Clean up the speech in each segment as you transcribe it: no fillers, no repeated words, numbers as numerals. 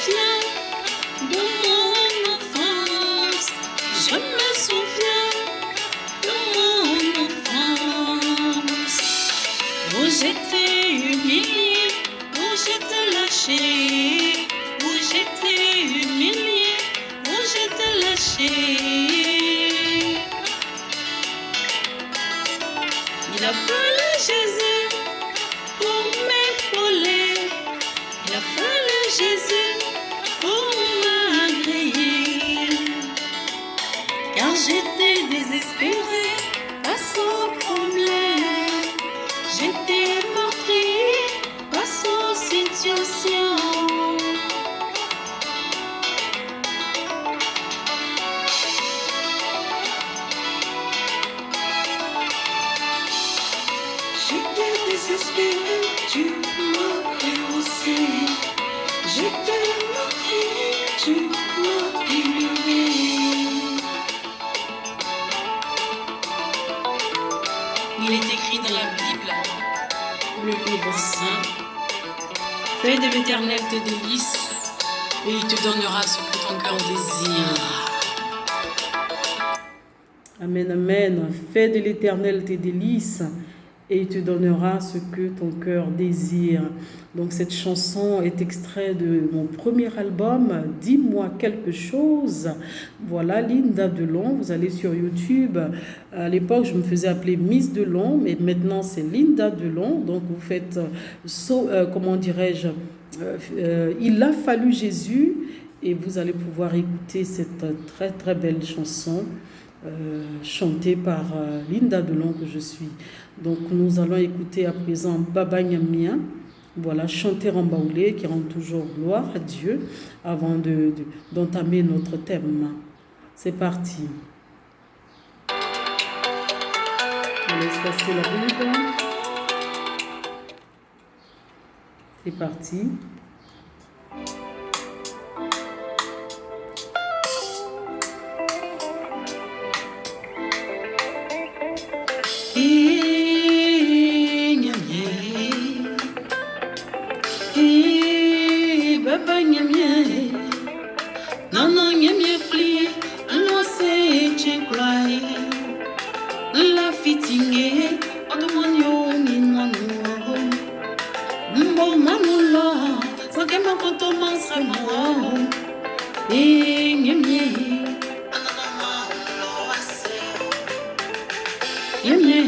souviens de mon enfance. Je me souviens de mon enfance. Où j'étais humiliée, où j'étais lâchée, où j'étais humiliée, où j'étais lâchée. Il a fallu Jésus pour m'épauler. Il a fallu Jésus pour m'agréer. Car j'étais désespérée face au problème. J'étais meurtrie face aux situations. J'étais désespérée, tu m'as rehaussé. J'étais meurtrie, tu m'as délivré. Il est écrit dans la Bible, le livre saint, fais de l'Éternel tes délices, et il te donnera ce que ton cœur désire. Amen, amen. Fais de l'Éternel tes délices et il te donnera ce que ton cœur désire. Donc cette chanson est extraite de mon premier album, Dis-moi quelque chose. Voilà, Linda Delon. Vous allez sur YouTube. À l'époque, je me faisais appeler Miss Delon, mais maintenant c'est Linda Delon. Donc vous faites, comment dirais-je, il a fallu Jésus, et vous allez pouvoir écouter cette très très belle chanson. Chantée par Linda Delon que je suis. Donc nous allons écouter à présent Baba Nyamia, voilà, chanter en baoulé qui rend toujours gloire à Dieu avant d'entamer notre thème. C'est parti. On laisse passer la Bible. C'est parti. Baba Nyamia, Nana Nyamia pli, no se chenklai, la fitinge, otomanyo minano, mbo manula, sakema koto mansamo, Nyamia, Nyamia,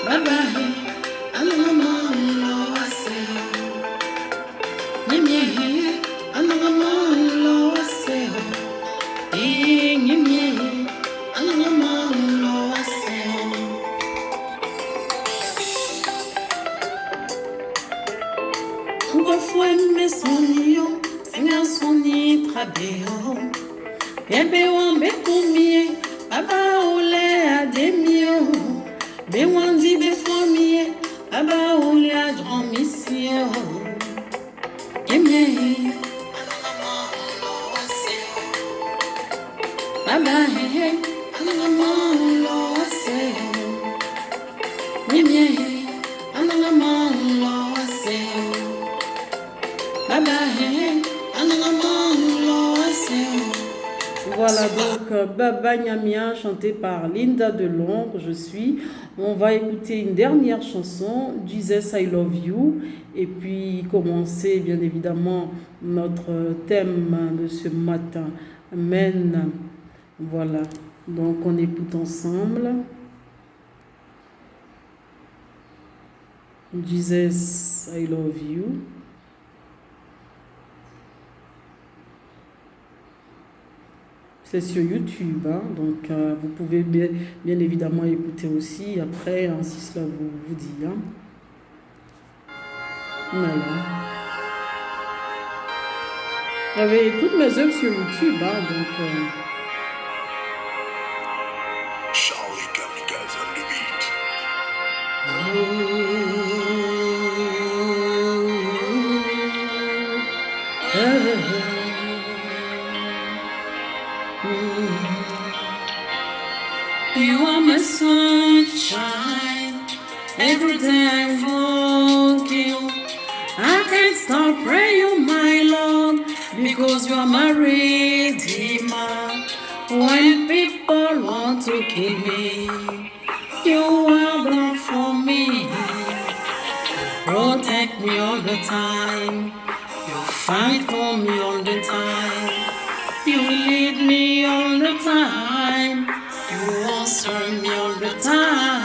Baba. Voilà donc Baba Nyamia chanté par Linda Delon que je suis. On va écouter une dernière chanson, Jesus I Love You, et puis commencer bien évidemment notre thème de ce matin. Amen. Voilà, donc on écoute ensemble. Jesus I Love You. C'est sur YouTube, hein, donc vous pouvez bien évidemment écouter aussi après, hein, si cela vous dit. Hein. Voilà. J'avais toutes mes œuvres sur YouTube, hein, donc... Charlie Kamikaze on the beat. You are my sunshine, every day I'm walking. because you are my redeemer. When people want to kill me, you are there for me. Protect me all the time. You fight for me all the time. You lead me all the time. You answer me all the time.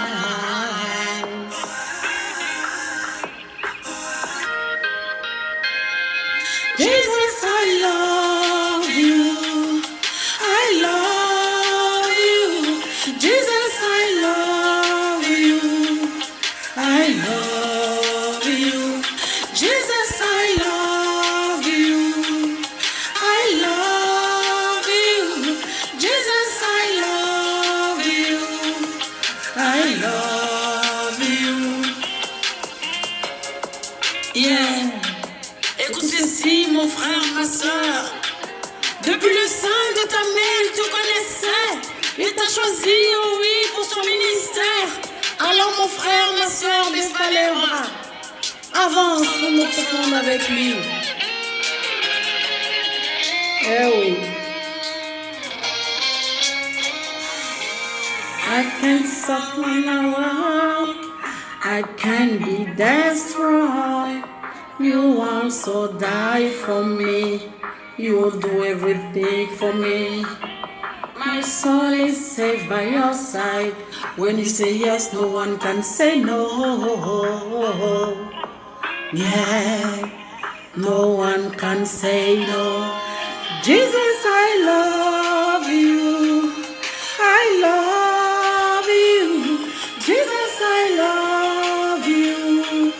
Jesus, I love you. I love you. Jesus, I love you. I love you. Jesus, I love you. I love you. Jesus, I love you. I love you. Yeah. Écoute ceci, mon frère, ma soeur. Depuis le sein de ta mère, tu connaissais. Il t'a choisi, oh oui, pour son ministère. Alors mon frère, ma soeur, baisse pas les bras. Avance pour nous prendre avec lui. Eh oui. I can't suffer now. I can be destroyed. You also die for me. You do everything for me. My soul is safe by your side. When you say yes, no one can say no. Yeah, no one can say no. Jesus, I love you. I love you. Jesus, I love you.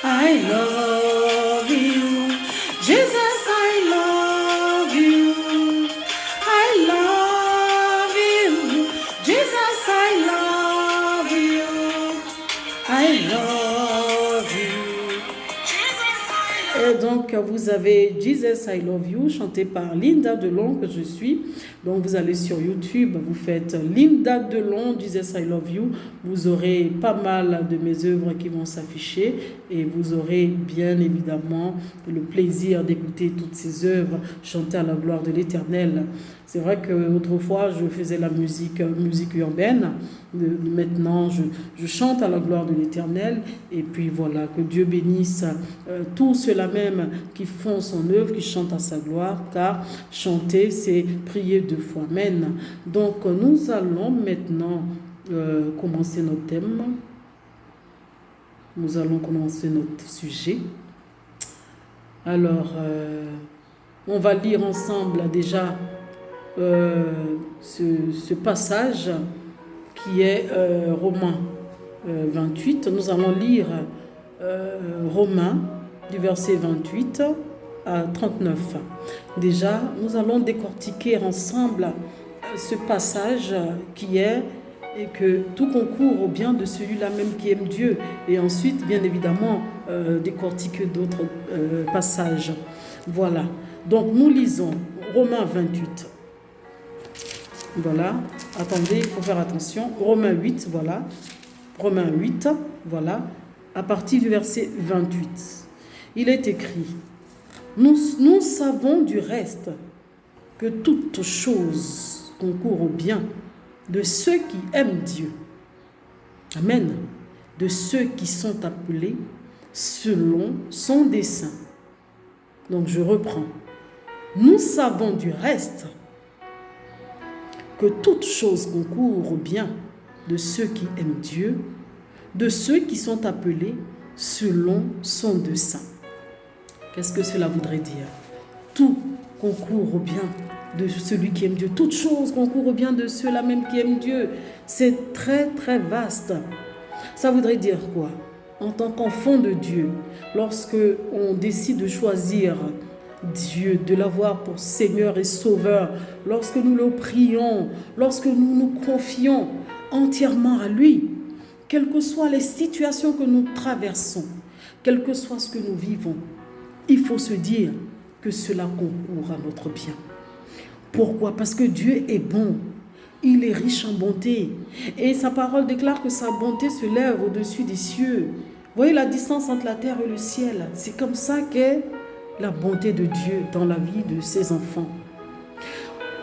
I love you. Jesus, I love you. I love you. Jesus, I love you. I love you. Et donc, vous avez Jesus, I love you, chanté par Linda Delon, que je suis. Donc, vous allez sur YouTube, vous faites Linda Delon, Jesus, I love you. Vous aurez pas mal de mes œuvres qui vont s'afficher et vous aurez bien évidemment le plaisir d'écouter toutes ces œuvres chantées à la gloire de l'Éternel. C'est vrai qu'autrefois, je faisais la musique urbaine. Maintenant, je chante à la gloire de l'Éternel. Et puis voilà, que Dieu bénisse tous ceux-là même qui font son œuvre, qui chantent à sa gloire, car chanter, c'est prier deux fois. Amen. Donc, nous allons maintenant commencer notre thème. Nous allons commencer notre sujet. Alors, on va lire ensemble déjà ce passage qui est Romains 28. Nous allons lire Romains du verset 28 à 39. Déjà, nous allons décortiquer ensemble ce passage qui est et que tout concourt au bien de celui-là même qui aime Dieu. Et ensuite, bien évidemment, décortiquer d'autres passages. Voilà. Donc, nous lisons Romains 28. Voilà. Attendez, il faut faire attention. Romains 8, voilà. Romains 8, voilà. À partir du verset 28. Il est écrit: Nous savons du reste que toute chose concourt au bien de ceux qui aiment Dieu. Amen. De ceux qui sont appelés selon son dessein. Donc je reprends. Nous savons du reste que toute chose concourt au bien de ceux qui aiment Dieu, de ceux qui sont appelés selon son dessein. Qu'est-ce que cela voudrait dire? Tout concourt au bien de celui qui aime Dieu. Toute chose concourt au bien de ceux-là même qui aiment Dieu. C'est très très vaste. Ça voudrait dire quoi? En tant qu'enfant de Dieu, lorsque on décide de choisir Dieu, de l'avoir pour Seigneur et Sauveur, lorsque nous le prions, lorsque nous nous confions entièrement à lui, quelles que soient les situations que nous traversons, quel que soit ce que nous vivons, il faut se dire que cela concourt à notre bien. Pourquoi? Parce que Dieu est bon. Il est riche en bonté. Et sa parole déclare que sa bonté se lève au-dessus des cieux. Vous voyez la distance entre la terre et le ciel. C'est comme ça qu'est la bonté de Dieu dans la vie de ses enfants.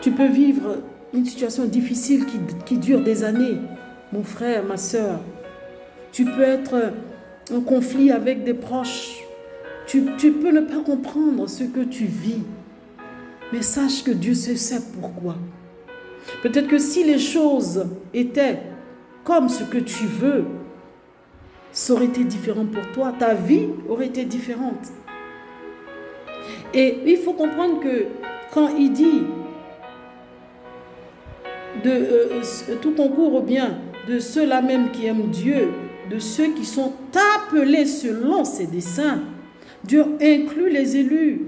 Tu peux vivre une situation difficile qui dure des années, mon frère, ma soeur. Tu peux être en conflit avec des proches. Tu peux ne pas comprendre ce que tu vis. Mais sache que Dieu sait pourquoi. Peut-être que si les choses étaient comme ce que tu veux, ça aurait été différent pour toi. Ta vie aurait été différente. Et il faut comprendre que quand il dit tout concourt au bien de ceux-là même qui aiment Dieu, de ceux qui sont appelés selon ses desseins, Dieu inclut les élus.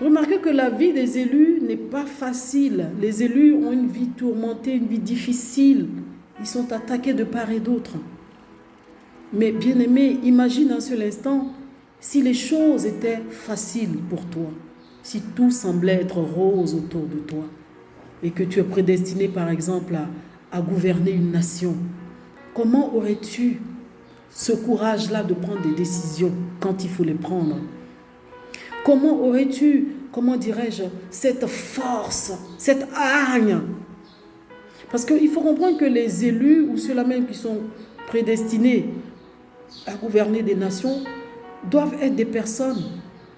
Remarquez que la vie des élus n'est pas facile. Les élus ont une vie tourmentée, une vie difficile. Ils sont attaqués de part et d'autre. Mais bien-aimé, imagine un seul instant si les choses étaient faciles pour toi, si tout semblait être rose autour de toi et que tu es prédestiné par exemple à gouverner une nation. Comment aurais-tu ce courage-là de prendre des décisions quand il faut les prendre? Comment aurais-tu, cette force, cette hargne? Parce qu'il faut comprendre que les élus ou ceux-là même qui sont prédestinés à gouverner des nations doivent être des personnes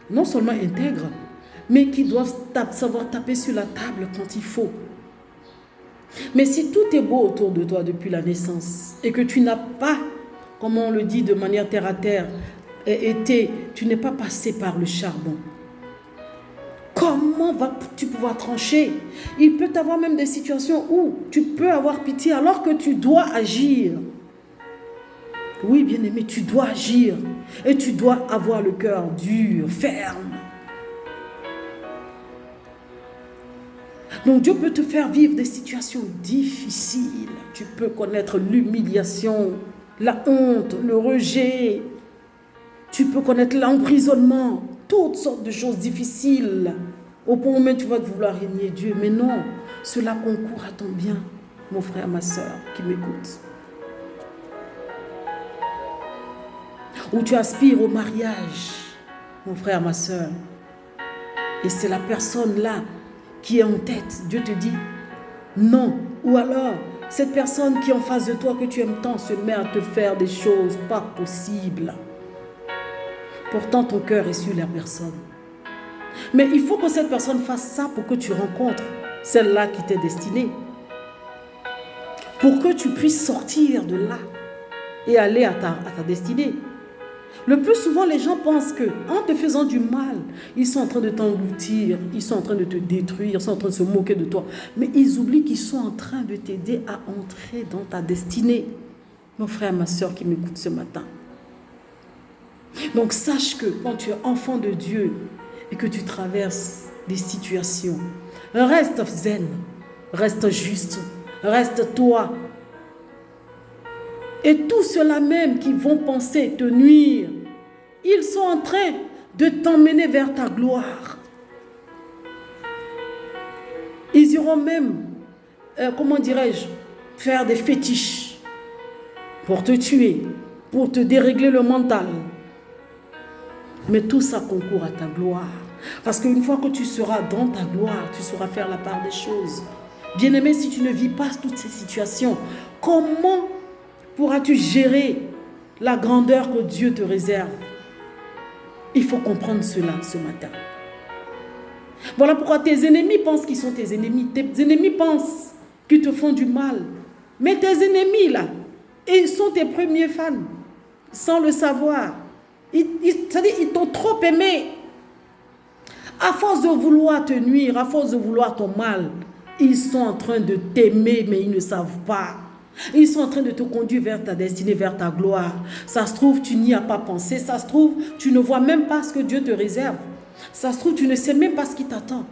non seulement intègres, mais qui doivent savoir taper sur la table quand il faut. Mais si tout est beau autour de toi depuis la naissance et que tu n'as pas, comme on le dit de manière terre à terre, tu n'es pas passé par le charbon, comment vas-tu pouvoir trancher? Il peut y avoir même des situations où tu peux avoir pitié alors que tu dois agir. Oui, bien-aimé, tu dois agir et tu dois avoir le cœur dur, ferme. Donc Dieu peut te faire vivre des situations difficiles. Tu peux connaître l'humiliation, la honte, le rejet. Tu peux connaître l'emprisonnement, toutes sortes de choses difficiles. Au point où tu vas vouloir régner Dieu. Mais non, cela concourt à ton bien, mon frère, ma soeur qui m'écoute. Ou tu aspires au mariage, mon frère, ma soeur. Et c'est la personne là qui est en tête. Dieu te dit non. Ou alors, cette personne qui est en face de toi, que tu aimes tant, se met à te faire des choses pas possibles. Pourtant, ton cœur est sur la personne. Mais il faut que cette personne fasse ça pour que tu rencontres celle-là qui t'est destinée. Pour que tu puisses sortir de là et aller à ta destinée. Le plus souvent, les gens pensent qu'en te faisant du mal, ils sont en train de t'engloutir, ils sont en train de te détruire, ils sont en train de se moquer de toi. Mais ils oublient qu'ils sont en train de t'aider à entrer dans ta destinée. Mon frère, ma soeur qui m'écoute ce matin. Donc sache que quand tu es enfant de Dieu et que tu traverses des situations, reste zen, reste juste, reste toi. Et tous ceux-là même qui vont penser te nuire, ils sont en train de t'emmener vers ta gloire. Ils iront même, faire des fétiches pour te tuer, pour te dérégler le mental. Mais tout ça concourt à ta gloire. Parce qu'une fois que tu seras dans ta gloire, tu sauras faire la part des choses. Bien-aimé, si tu ne vis pas toutes ces situations, comment pourras-tu gérer la grandeur que Dieu te réserve? Il faut comprendre cela ce matin. Voilà pourquoi tes ennemis pensent qu'ils sont tes ennemis. Tes ennemis pensent qu'ils te font du mal. Mais tes ennemis, là, ils sont tes premiers fans, sans le savoir. C'est-à-dire, ils t'ont trop aimé. À force de vouloir te nuire, à force de vouloir ton mal, ils sont en train de t'aimer, mais ils ne savent pas. Ils sont en train de te conduire vers ta destinée, vers ta gloire. Ça se trouve, tu n'y as pas pensé. Ça se trouve, tu ne vois même pas ce que Dieu te réserve. Ça se trouve, tu ne sais même pas ce qui t'attend.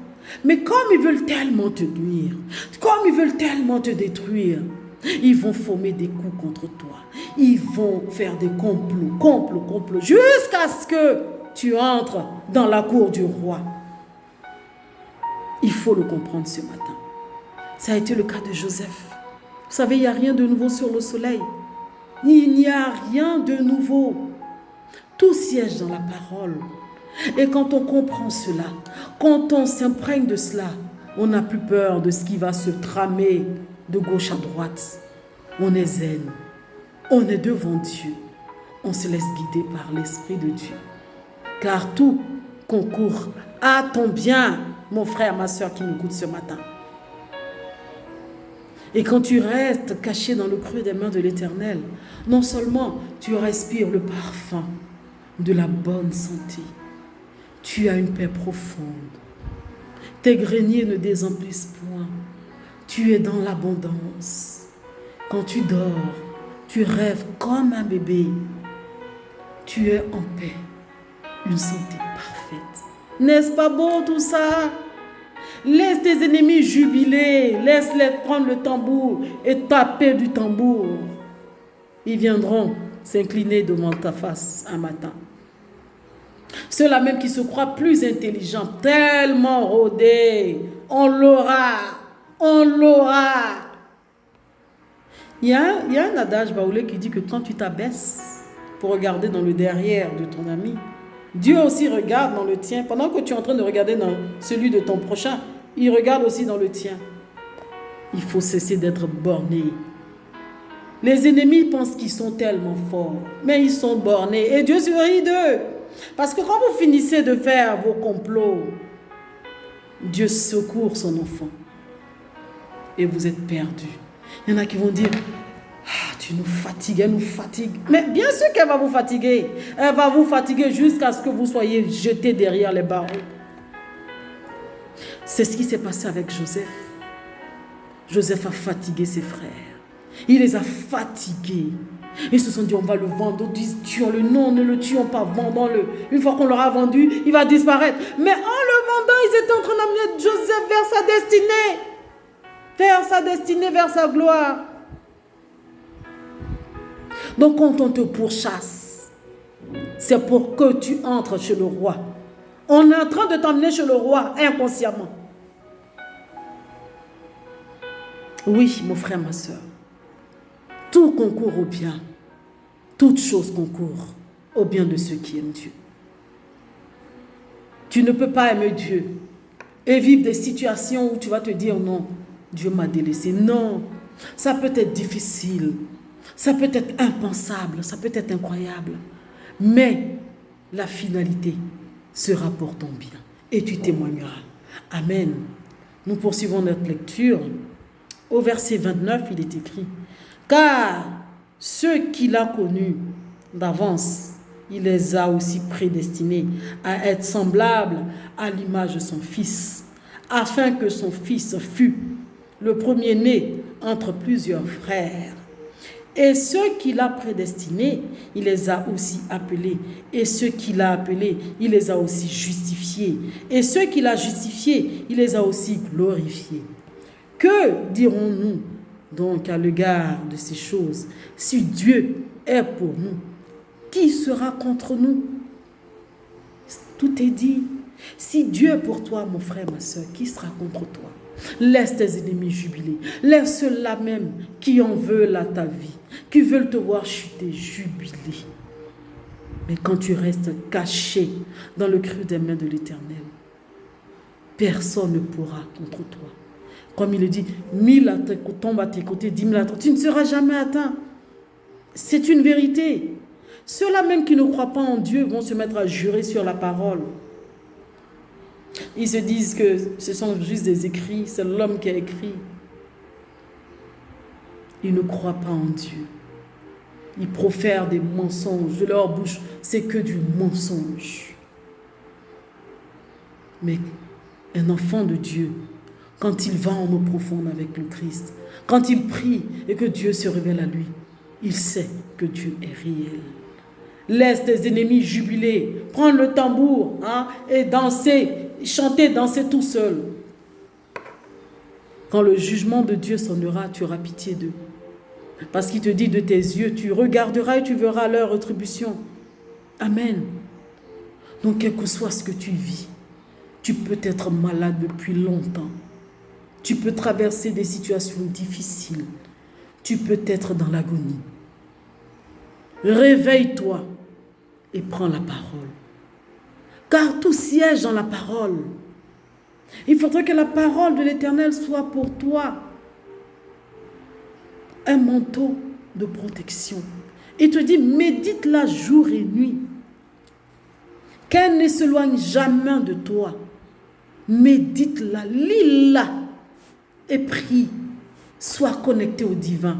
Mais comme ils veulent tellement te nuire, comme ils veulent tellement te détruire, ils vont former des coups contre toi. Ils vont faire des complots, jusqu'à ce que tu entres dans la cour du roi. Il faut le comprendre ce matin. Ça a été le cas de Joseph. Vous savez, il n'y a rien de nouveau sur le soleil. Il n'y a rien de nouveau. Tout siège dans la parole. Et quand on comprend cela, quand on s'imprègne de cela, on n'a plus peur de ce qui va se tramer de gauche à droite. On est zen, on est devant Dieu, on se laisse guider par l'Esprit de Dieu. Car tout concourt à ton bien, mon frère, ma soeur qui m'écoute ce matin. Et quand tu restes caché dans le creux des mains de l'Éternel, non seulement tu respires le parfum de la bonne santé, tu as une paix profonde. Tes greniers ne désemplissent point. Tu es dans l'abondance. Quand tu dors, tu rêves comme un bébé. Tu es en paix, une santé parfaite. N'est-ce pas beau tout ça? Laisse tes ennemis jubiler. Laisse-les prendre le tambour et taper du tambour. Ils viendront s'incliner devant ta face un matin. Ceux-là même qui se croient plus intelligents, tellement rodés, on l'aura, on l'aura. Il y a un adage baoulé qui dit que quand tu t'abaisses pour regarder dans le derrière de ton ami, Dieu aussi regarde dans le tien. Pendant que tu es en train de regarder dans celui de ton prochain, il regarde aussi dans le tien. Il faut cesser d'être borné. Les ennemis pensent qu'ils sont tellement forts, mais ils sont bornés et Dieu se rit d'eux. Parce que quand vous finissez de faire vos complots, Dieu secourt son enfant et vous êtes perdus. Il y en a qui vont dire, ah, tu nous fatigues, elle nous fatigue. Mais bien sûr qu'elle va vous fatiguer. Elle va vous fatiguer jusqu'à ce que vous soyez jetés derrière les barreaux. C'est ce qui s'est passé avec Joseph. Joseph a fatigué ses frères. Il les a fatigués. Ils se sont dit, on va le vendre. D'autres disent, tuons-le. Non, ne le tuons pas, vendons-le. Une fois qu'on l'aura vendu, il va disparaître. Mais en le vendant, ils étaient en train d'amener Joseph vers sa destinée. Vers sa destinée, vers sa gloire. Donc quand on te pourchasse, c'est pour que tu entres chez le roi. On est en train de t'emmener chez le roi inconsciemment. Oui, mon frère, ma soeur. Tout concourt au bien. Toute chose concourt au bien de ceux qui aiment Dieu. Tu ne peux pas aimer Dieu et vivre des situations où tu vas te dire non, Dieu m'a délaissé. Non, ça peut être difficile, ça peut être impensable, ça peut être incroyable. Mais la finalité sera pour ton bien et tu témoigneras. Amen. Nous poursuivons notre lecture. Au verset 29, il est écrit: car ceux qu'il a connus d'avance, il les a aussi prédestinés à être semblables à l'image de son Fils, afin que son Fils fût le premier-né entre plusieurs frères. Et ceux qu'il a prédestinés, il les a aussi appelés. Et ceux qu'il a appelés, il les a aussi justifiés. Et ceux qu'il a justifiés, il les a aussi glorifiés. Que dirons-nous donc à l'égard de ces choses? Si Dieu est pour nous, qui sera contre nous? Tout est dit. Si Dieu est pour toi, mon frère, ma soeur, qui sera contre toi? Laisse tes ennemis jubiler. Laisse ceux-là même qui en veulent à ta vie, qui veulent te voir chuter, jubiler. Mais quand tu restes caché dans le creux des mains de l'Éternel, personne ne pourra contre toi. Comme il le dit, 1000 tombent à tes côtés, 10 000 à toi. Tu ne seras jamais atteint. C'est une vérité. Ceux-là même qui ne croient pas en Dieu vont se mettre à jurer sur la parole. Ils se disent que ce sont juste des écrits, c'est l'homme qui a écrit. Ils ne croient pas en Dieu. Ils profèrent des mensonges. De leur bouche, c'est que du mensonge. Mais un enfant de Dieu, quand il va en eau profonde avec le Christ, quand il prie et que Dieu se révèle à lui, il sait que Dieu est réel. Laisse tes ennemis jubiler, prendre le tambour et danser, chanter, danser tout seul. Quand le jugement de Dieu sonnera, tu auras pitié d'eux. Parce qu'il te dit de tes yeux, tu regarderas et tu verras leur rétribution. Amen. Donc quel que soit ce que tu vis, tu peux être malade depuis longtemps. Tu peux traverser des situations difficiles. Tu peux être dans l'agonie. Réveille-toi et prends la parole. Car tout siège dans la parole. Il faudrait que la parole de l'Éternel soit pour toi un manteau de protection. Il te dit, médite-la jour et nuit. Qu'elle ne s'éloigne jamais de toi. Médite-la, lis-la et prie. Sois connecté au divin.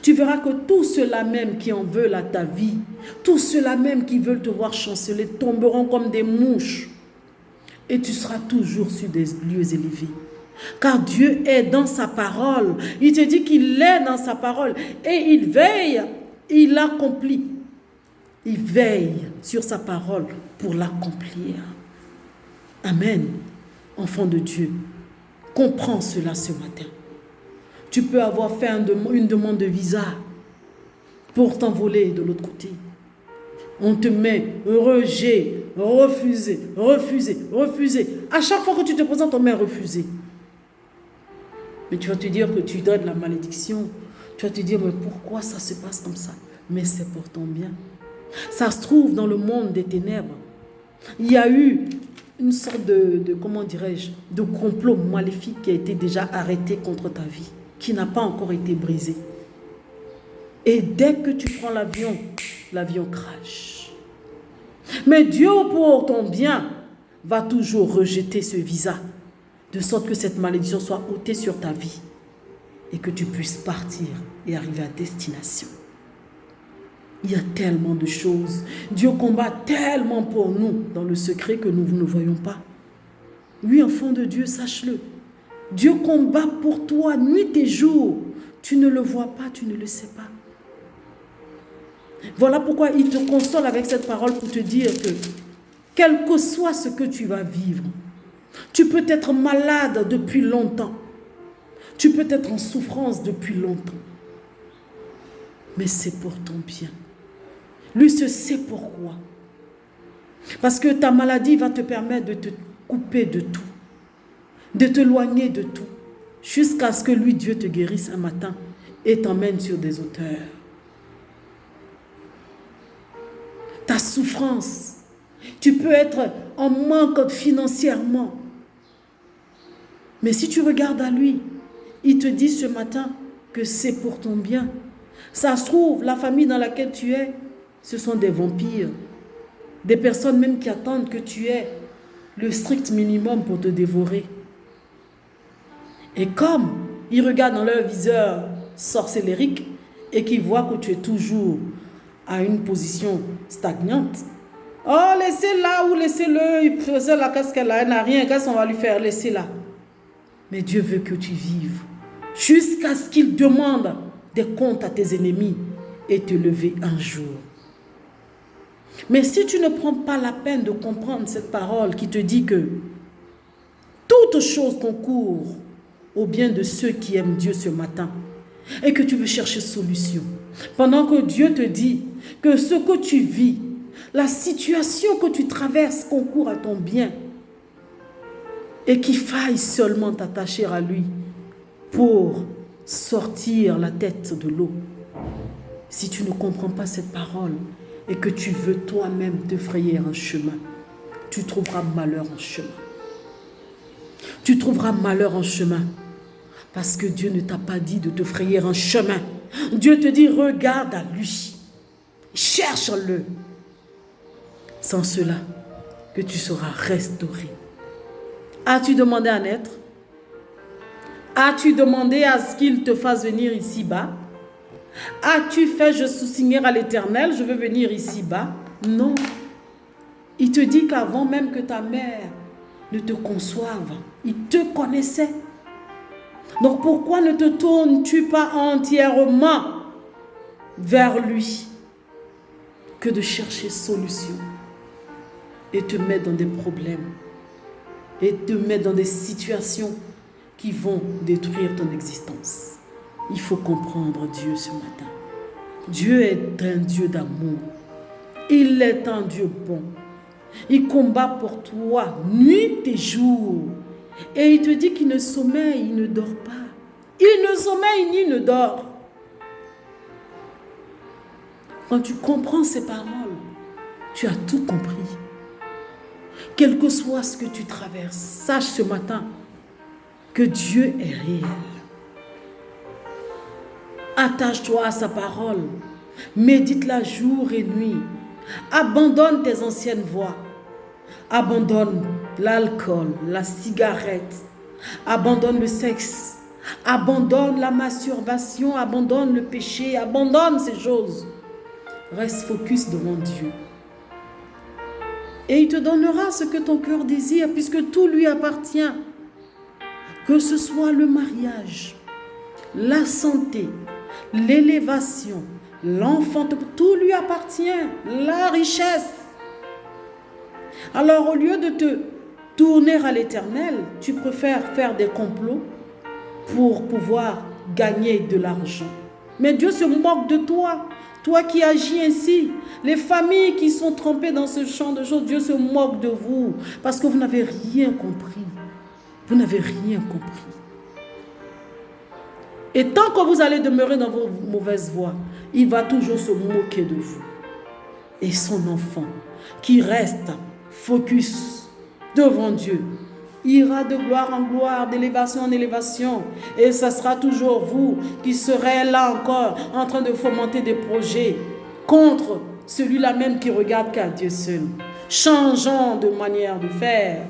Tu verras que tous ceux-là même qui en veulent à ta vie, tous ceux-là même qui veulent te voir chanceler, tomberont comme des mouches. Et tu seras toujours sur des lieux élevés. Car Dieu est dans sa parole. Il te dit qu'il est dans sa parole. Et il veille, il accomplit. Il veille sur sa parole pour l'accomplir. Amen. Enfant de Dieu, comprends cela ce matin. Tu peux avoir fait une demande de visa pour t'envoler de l'autre côté. On te met rejet, refusé, refusé, refusé. À chaque fois que tu te présentes, on met refusé. Mais tu vas te dire que tu donnes la malédiction. Tu vas te dire, mais pourquoi ça se passe comme ça? Mais c'est pour ton bien. Ça se trouve dans le monde des ténèbres. Il y a eu une sorte comment dirais-je, de complot maléfique qui a été déjà arrêté contre ta vie, qui n'a pas encore été brisé. Et dès que tu prends l'avion, l'avion crache. Mais Dieu, pour ton bien, va toujours rejeter ce visa, de sorte que cette malédiction soit ôtée sur ta vie et que tu puisses partir et arriver à destination. Il y a tellement de choses. Dieu combat tellement pour nous dans le secret que nous ne voyons pas. Oui, enfant de Dieu, sache-le. Dieu combat pour toi nuit et jour. Tu ne le vois pas, tu ne le sais pas. Voilà pourquoi il te console avec cette parole pour te dire que quel que soit ce que tu vas vivre, tu peux être malade depuis longtemps. Tu peux être en souffrance depuis longtemps. Mais c'est pour ton bien. Lui se sait pourquoi. Parce que ta maladie va te permettre de te couper de tout, de t'éloigner de tout, jusqu'à ce que lui, Dieu, te guérisse un matin et t'emmène sur des hauteurs. Ta souffrance, tu peux être en manque financièrement. Mais si tu regardes à lui, il te dit ce matin que c'est pour ton bien. Ça se trouve, la famille dans laquelle tu es, ce sont des vampires. Des personnes même qui attendent que tu aies le strict minimum pour te dévorer. Et comme ils regardent dans leur viseur sorcellérique et qu'ils voient que tu es toujours à une position stagnante, oh, laissez-la ou laissez-le, il faisait la casque qu'elle a, elle n'a rien, qu'est-ce qu'on va lui faire, laissez-la. Mais Dieu veut que tu vives jusqu'à ce qu'il demande des comptes à tes ennemis et te lever un jour. Mais si tu ne prends pas la peine de comprendre cette parole qui te dit que toute chose concourt au bien de ceux qui aiment Dieu ce matin et que tu veux chercher solution, pendant que Dieu te dit que ce que tu vis, la situation que tu traverses concourt à ton bien et qu'il faille seulement t'attacher à lui pour sortir la tête de l'eau. Si tu ne comprends pas cette parole et que tu veux toi-même te frayer un chemin, tu trouveras malheur en chemin. Tu trouveras malheur en chemin parce que Dieu ne t'a pas dit de te frayer un chemin. Dieu te dit, regarde à lui, cherche-le. Sans cela, que tu seras restauré. As-tu demandé à naître? As-tu demandé à ce qu'il te fasse venir ici-bas? As-tu fait, je sous-signer à l'Éternel, je veux venir ici-bas? Non. Il te dit qu'avant même que ta mère ne te conçoive, il te connaissait. Donc pourquoi ne te tournes-tu pas entièrement vers lui que de chercher solution et te mettre dans des problèmes et te mettre dans des situations qui vont détruire ton existence? Il faut comprendre Dieu ce matin. Dieu est un Dieu d'amour. Il est un Dieu bon. Il combat pour toi nuit et jour. Et il te dit qu'il ne sommeille, il ne dort pas. Il ne sommeille ni ne dort. Quand tu comprends ces paroles, tu as tout compris. quel que soit ce que tu traverses, sache ce matin que Dieu est réel. Attache-toi à sa parole. Médite-la jour et nuit. Abandonne tes anciennes voies. Abandonne l'alcool, la cigarette. Abandonne le sexe. Abandonne la masturbation. Abandonne le péché. Abandonne ces choses. Reste focus devant Dieu. Et il te donnera ce que ton cœur désire, puisque tout lui appartient. Que ce soit le mariage, la santé, l'élévation, l'enfantement, tout lui appartient, la richesse. Alors au lieu de te tourner à l'Éternel, tu préfères faire des complots pour pouvoir gagner de l'argent. Mais Dieu se moque de toi, toi qui agis ainsi. Les familles qui sont trempées dans ce champ de choses, Dieu se moque de vous parce que vous n'avez rien compris. Vous n'avez rien compris. Et tant que vous allez demeurer dans vos mauvaises voies, il va toujours se moquer de vous. Et son enfant, qui reste focus devant Dieu, ira de gloire en gloire, d'élévation en élévation. Et ce sera toujours vous qui serez là encore en train de fomenter des projets contre celui-là même qui regarde qu'à Dieu seul. Changeons de manière de faire.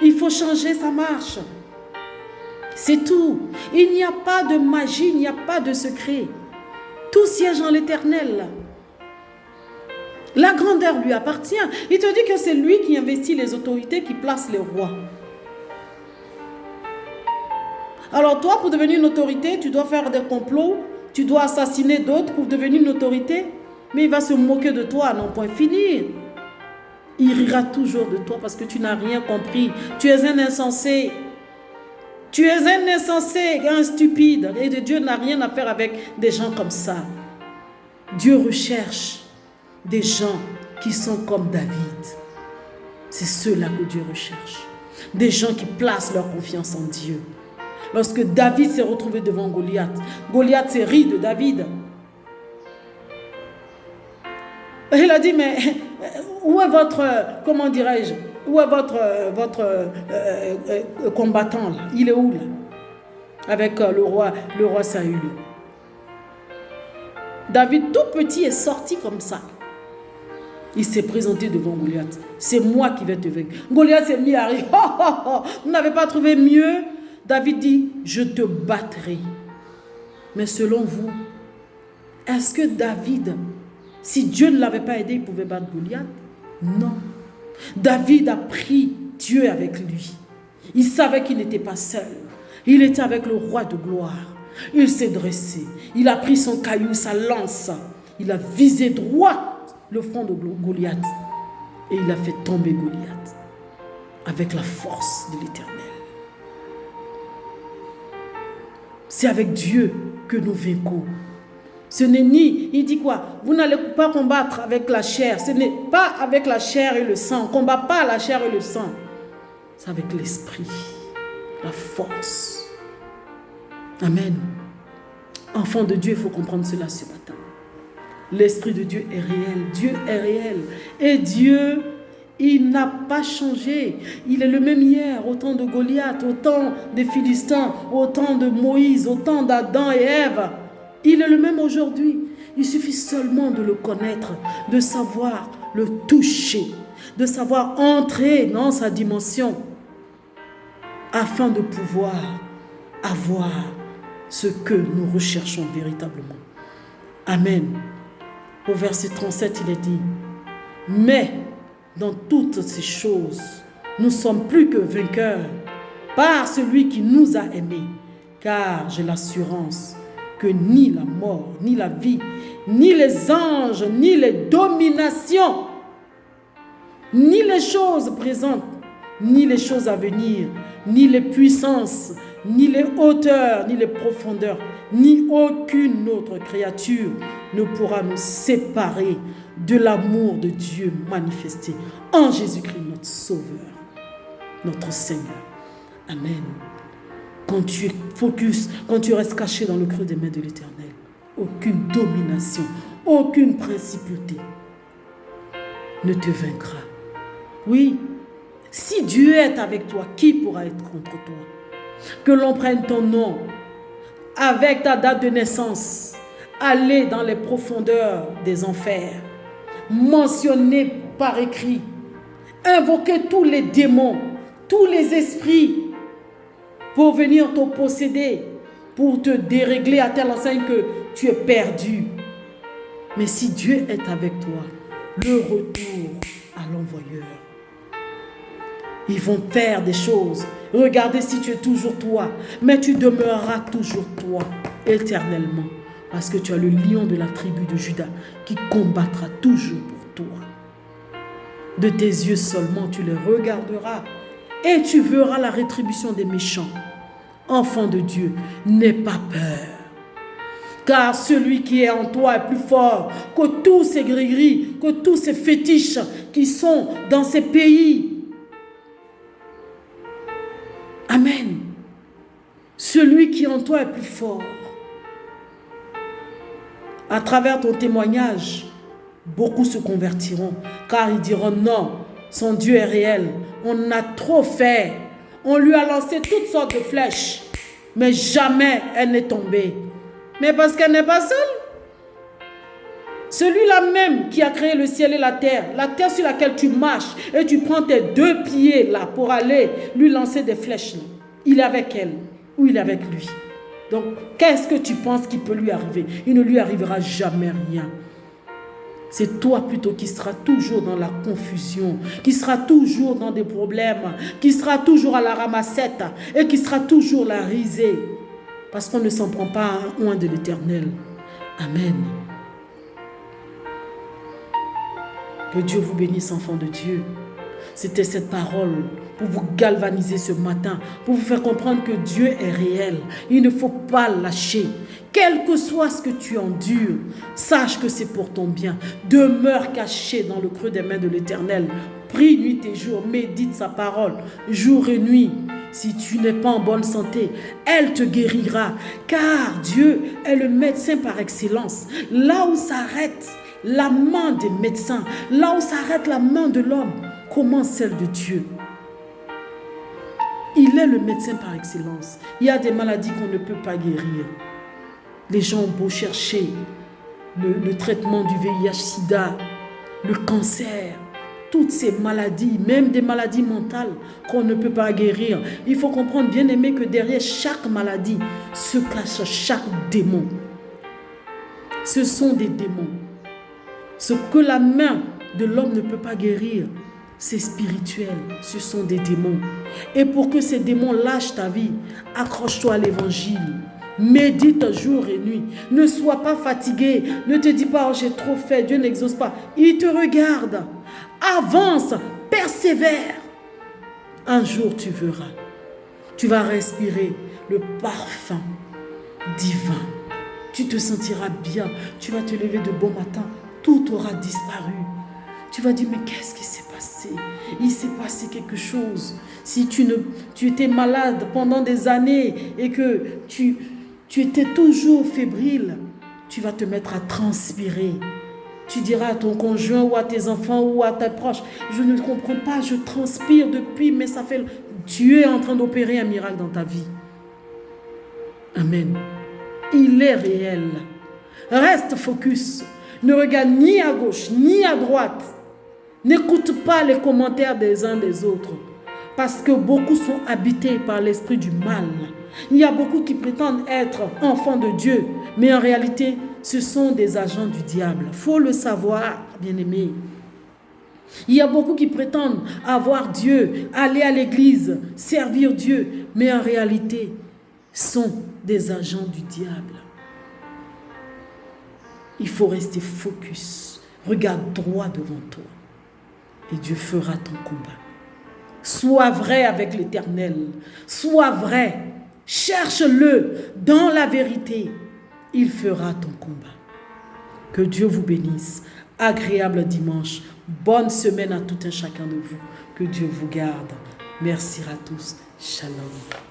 Il faut changer sa marche. C'est tout. Il n'y a pas de magie, il n'y a pas de secret. Tout siège en l'Éternel. La grandeur lui appartient. Il te dit que c'est lui qui investit les autorités, qui place les rois. Alors toi, pour devenir une autorité, tu dois faire des complots, tu dois assassiner d'autres pour devenir une autorité. Mais il va se moquer de toi à n'en point finir. Il rira toujours de toi parce que tu n'as rien compris. Tu es un insensé. Tu es un insensé, un stupide. Et Dieu n'a rien à faire avec des gens comme ça. Dieu recherche des gens qui sont comme David. C'est ceux-là que Dieu recherche. Des gens qui placent leur confiance en Dieu. Lorsque David s'est retrouvé devant Goliath, Goliath s'est ri de David. Il a dit, mais où est votre, comment dirais-je, où est votre combattant là? Il est où là? Avec le roi Saül. David tout petit est sorti comme ça. Il s'est présenté devant Goliath. C'est moi qui vais te vaincre. Goliath s'est mis à rire. Oh, oh, oh. Vous n'avez pas trouvé mieux? David dit, je te battrai. Mais selon vous, est-ce que David, si Dieu ne l'avait pas aidé, il pouvait battre Goliath? Non. David a pris Dieu avec lui. Il savait qu'il n'était pas seul. Il était avec le roi de gloire. Il s'est dressé. Il a pris son caillou, sa lance. Il a visé droit le front de Goliath. Et il a fait tomber Goliath avec la force de l'Éternel. C'est avec Dieu que nous vaincrons. Ce n'est ni, il dit quoi? Vous n'allez pas combattre avec la chair. Ce n'est pas avec la chair et le sang. On ne combat pas la chair et le sang. C'est avec l'esprit, la force. Amen. Enfant de Dieu, il faut comprendre cela ce matin. L'esprit de Dieu est réel. Dieu est réel. Et Dieu, il n'a pas changé. Il est le même hier, au temps de Goliath, au temps des Philistins, au temps de Moïse, au temps d'Adam et Ève. Il est le même aujourd'hui. Il suffit seulement de le connaître, de savoir le toucher, de savoir entrer dans sa dimension afin de pouvoir avoir ce que nous recherchons véritablement. Amen. Au verset 37, il est dit, mais dans toutes ces choses, nous sommes plus que vainqueurs par celui qui nous a aimés, car j'ai l'assurance que ni la mort, ni la vie, ni les anges, ni les dominations, ni les choses présentes, ni les choses à venir, ni les puissances, ni les hauteurs, ni les profondeurs, ni aucune autre créature ne pourra nous séparer de l'amour de Dieu manifesté en Jésus-Christ, notre Sauveur, notre Seigneur. Amen. Quand tu es focus, quand tu restes caché dans le creux des mains de l'Éternel, aucune domination, aucune principauté ne te vaincra. Oui, Si Dieu est avec toi, qui pourra être contre toi? Que l'on prenne ton nom avec ta date de naissance, aller dans les profondeurs des enfers, mentionner par écrit, invoquer tous les démons, tous les esprits pour venir te posséder, pour te dérégler à telle enseigne que tu es perdu. Mais si Dieu est avec toi, le retour à l'envoyeur. Ils vont faire des choses. Regardez si tu es toujours toi. Mais tu demeureras toujours toi, éternellement. Parce que tu as le lion de la tribu de Juda qui combattra toujours pour toi. De tes yeux seulement, tu les regarderas. Et tu verras la rétribution des méchants. Enfant de Dieu, n'aie pas peur. Car celui qui est en toi est plus fort que tous ces gris-gris, que tous ces fétiches qui sont dans ces pays. Amen. Celui qui est en toi est plus fort. À travers ton témoignage, beaucoup se convertiront, car ils diront non, son Dieu est réel. On a trop fait. On lui a lancé toutes sortes de flèches, mais jamais elle n'est tombée. Mais parce qu'elle n'est pas seule. Celui-là même qui a créé le ciel et la terre sur laquelle tu marches et tu prends tes 2 pieds là pour aller lui lancer des flèches là. Il est avec elle ou il est avec lui. Donc, qu'est-ce que tu penses qu'il peut lui arriver? Il ne lui arrivera jamais rien. C'est toi plutôt qui seras toujours dans la confusion, qui sera toujours dans des problèmes, qui sera toujours à la ramassette et qui sera toujours la risée. Parce qu'on ne s'en prend pas à un oint de l'Éternel. Amen. Que Dieu vous bénisse, enfants de Dieu. C'était cette parole pour vous galvaniser ce matin, pour vous faire comprendre que Dieu est réel. Il ne faut pas lâcher. Quel que soit ce que tu endures, sache que c'est pour ton bien. Demeure caché dans le creux des mains de l'Éternel. Prie nuit et jour, médite sa parole, jour et nuit. Si tu n'es pas en bonne santé, elle te guérira. Car Dieu est le médecin par excellence. Là où s'arrête la main des médecins, là où s'arrête la main de l'homme, commence celle de Dieu. Il est le médecin par excellence. Il y a des maladies qu'on ne peut pas guérir. Les gens ont beau chercher le traitement du VIH-Sida, le cancer, toutes ces maladies, même des maladies mentales qu'on ne peut pas guérir. Il faut comprendre, bien aimé, que derrière chaque maladie se cache chaque démon. Ce sont des démons. Ce que la main de l'homme ne peut pas guérir, c'est spirituel. Ce sont des démons. Et pour que ces démons lâchent ta vie, accroche-toi à l'évangile. Médite jour et nuit. Ne sois pas fatigué. Ne te dis pas, oh, j'ai trop fait, Dieu n'exauce pas. Il te regarde. Avance, persévère. Un jour, tu verras. Tu vas respirer le parfum divin. Tu te sentiras bien. Tu vas te lever de bon matin. Tout aura disparu. Tu vas dire, mais qu'est-ce qui s'est passé? Il s'est passé quelque chose. Si tu étais malade pendant des années et que tu étais toujours fébrile, tu vas te mettre à transpirer. Tu diras à ton conjoint ou à tes enfants ou à tes proches, je ne comprends pas, je transpire depuis, mais ça fait... Dieu est en train d'opérer un miracle dans ta vie. Amen. Il est réel. Reste focus. Ne regarde ni à gauche, ni à droite. N'écoute pas les commentaires des uns des autres. Parce que beaucoup sont habités par l'esprit du mal. Il y a beaucoup qui prétendent être enfants de Dieu, mais en réalité, ce sont des agents du diable. Il faut le savoir, bien-aimé. Il y a beaucoup qui prétendent avoir Dieu, aller à l'église, servir Dieu, mais en réalité, sont des agents du diable. Il faut rester focus. Regarde droit devant toi. Et Dieu fera ton combat. Sois vrai avec l'Éternel. Sois vrai. Cherche-le dans la vérité. Il fera ton combat. Que Dieu vous bénisse. Agréable dimanche. Bonne semaine à tout un chacun de vous. Que Dieu vous garde. Merci à tous. Shalom.